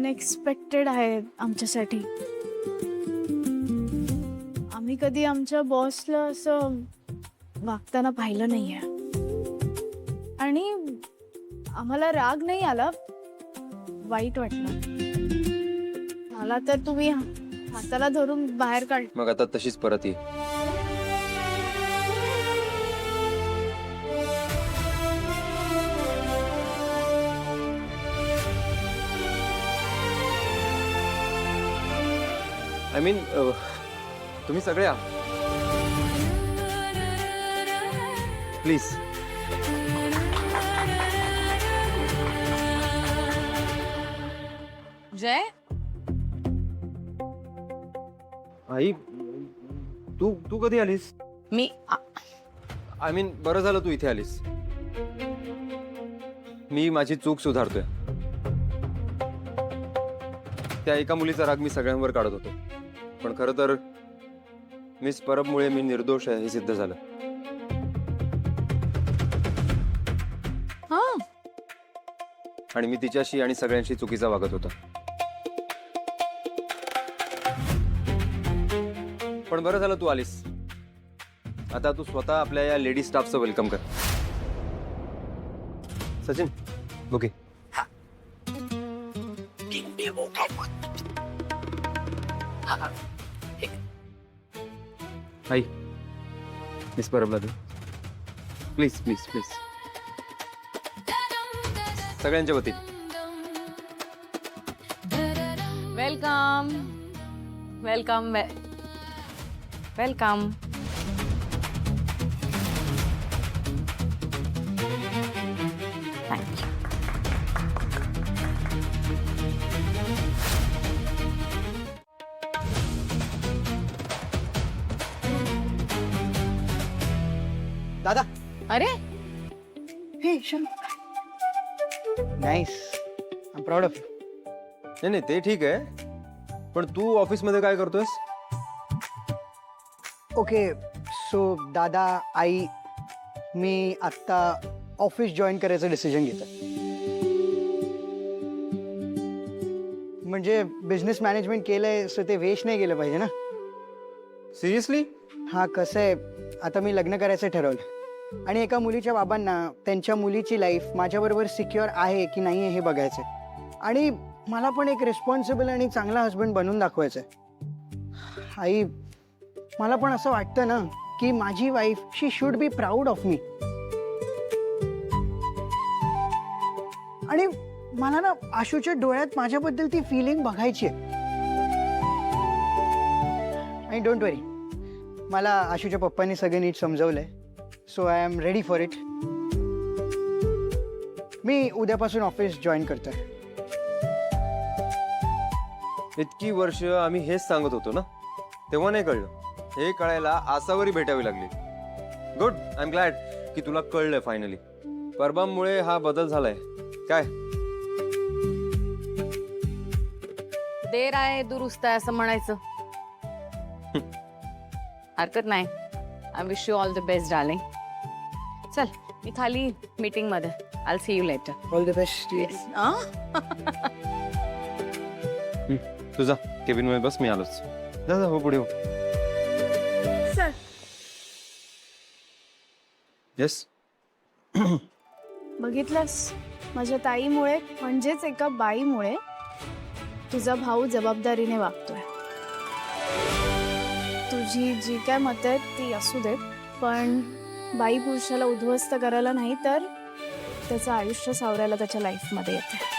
Unexpected आहे आमच्यासाठी. आम्ही कधी आमच्या बॉसला असं वागताना पाहिलं नाहीये आणि आम्हाला राग नाही आला, वाईट वाटलं. मला तर तुम्ही हाताला धरून बाहेर काढ. मग आता तशीच परत ये. आय मीन तुम्ही सगळे या प्लीज. जय, आई तू तू कधी आलीस? मी आय मीन बरं झालं तू इथे आलीस. मी माझी चूक सुधारतोय. त्या एका मुलीचा राग मी सगळ्यांवर काढत होतो, पण खरं तर मिस परबमुळे मी निर्दोष आहे हे सिद्ध झालं. हां, आणि मी तिच्याशी आणि सगळ्यांशी चुकीचा वागत होतो. पण बरं झालं तू आलीस. आता तू स्वतः आपल्या या लेडी स्टाफचं वेलकम कर. सचिन ओके. आई मिस परबला दे प्लीज प्लीज प्लीज. सगळ्यांच्या वतीने वेलकम वेलकम वेलकम. थँक्यू. दादा. अरे हे nice. I am proud of you. नाही नाही ते ठीक आहे, पण तू ऑफिस मध्ये काय करतोयस? ओके सो दादा आई मी आत्ता ऑफिस जॉईन करायचं डिसिजन घेतो. म्हणजे बिझनेस मॅनेजमेंट केलंय सो ते वेस्ट नाही गेलं पाहिजे ना. सिरियसली? हा कसं आहे, आता मी लग्न करायचं ठरवलं आणि एका मुलीच्या बाबांना त्यांच्या मुलीची लाईफ माझ्याबरोबर सिक्युअर आहे की नाही हे बघायचं आहे. आणि मला पण एक रिस्पॉन्सिबल आणि चांगला हस्बंड बनवून दाखवायचं आहे. आई मला पण असं वाटतं ना की माझी wife she should be proud of me. आणि मला ना आशूच्या डोळ्यात माझ्याबद्दल ती फिलिंग बघायची आहे. आणि डोंट वरी, मला आशूच्या पप्पांनी सगळे नीट समजवलंय, so I am ready for it. मी उद्यापासून ऑफिस जॉईन करतोय. इतकी वर्ष आम्ही हेच सांगत होतो ना, तेव्हा नाही कळलं. हे कळायला आसावरी भेटावी लागली. गुड, आय एम ग्लॅड की तुला कळलंय फायनली. परबामुळे हा बदल झालाय. काय देर आहे दुरुस्त आहे असं म्हणायचं. हरकत नाही. I wish you all the best darling. चल मी खाली मीटिंग मध्ये. I see you later. All the best. तुझा केबिन मध्ये बस, मी आलोच. जा जा, हो पुढे हो. Sir yes. बघितलंस, माझ्या ताईमुळे म्हणजेच एका बाईमुळे तुझा भाऊ जबाबदारीने वागतोय. तुझी जी काय मतं आहेत ती असू देत, पण बाई पुरुषाला उद्ध्वस्त करायला नाही तर त्याचं आयुष्य सावरायला त्याच्या लाईफमध्ये येते.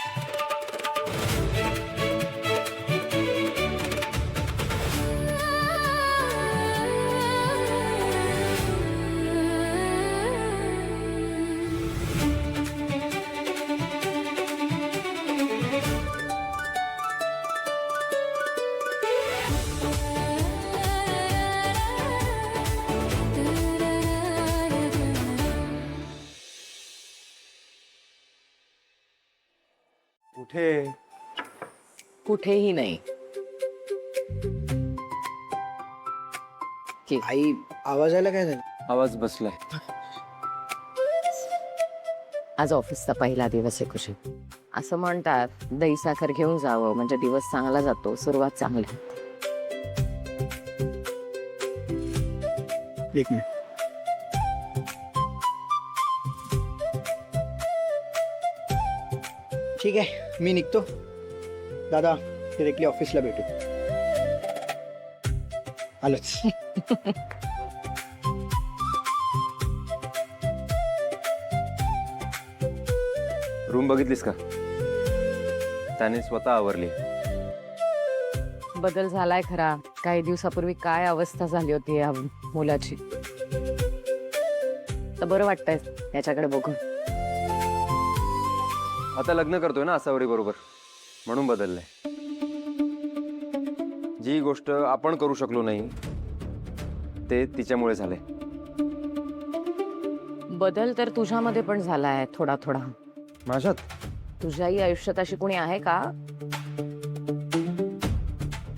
कुठे? कुठेही नाही. आई आवाजाला काय झालं? आवाज बसलाय. आज ऑफिसचा पहिला दिवस आहे कुशी. असं म्हणतात दही साखर घेऊन जावं म्हणजे दिवस चांगला जातो, सुरुवात चांगली. एक मिनिट. ठीक आहे, मी निघतो. दादा, डिरेक्टली ऑफिसला भेटू. आलोच. रूम बघितलीस का? त्याने स्वतः आवरली. बदल झालाय खरा. काही दिवसापूर्वी काय अवस्था झाली होती या मुलाची. तर बरं वाटतंय याच्याकडे बघून. आता लग्न करतोय ना आसावरी बरोबर, म्हणून बदललंय. जी गोष्ट आपण करू शकलो नाही ते तिच्यामुळे झालंय. बदल तर तुझ्यामध्ये पण झालाय थोडा थोडा. माझ्यात? तुझ्याही आयुष्यात अशी कोणी आहे का?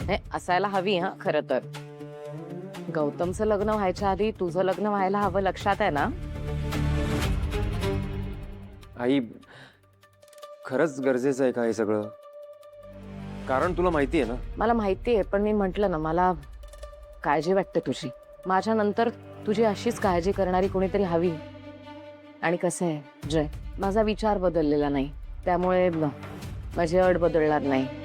हे असायला हवी हा खरं तर. गौतमचं लग्न व्हायच्या आधी तुझं लग्न व्हायला हवं, लक्षात आहे ना? आई, खरंच गरजेचं आहे का हे सगळं? कारण तुला माहिती आहे ना. मला माहिती आहे, पण मी म्हंटल ना, मला काळजी वाटते तुझी. माझ्या नंतर तुझी अशीच काळजी करणारी कोणीतरी हवी. आणि कसं आहे जय, माझा विचार बदललेला नाही, त्यामुळे माझी अट बदलणार नाही.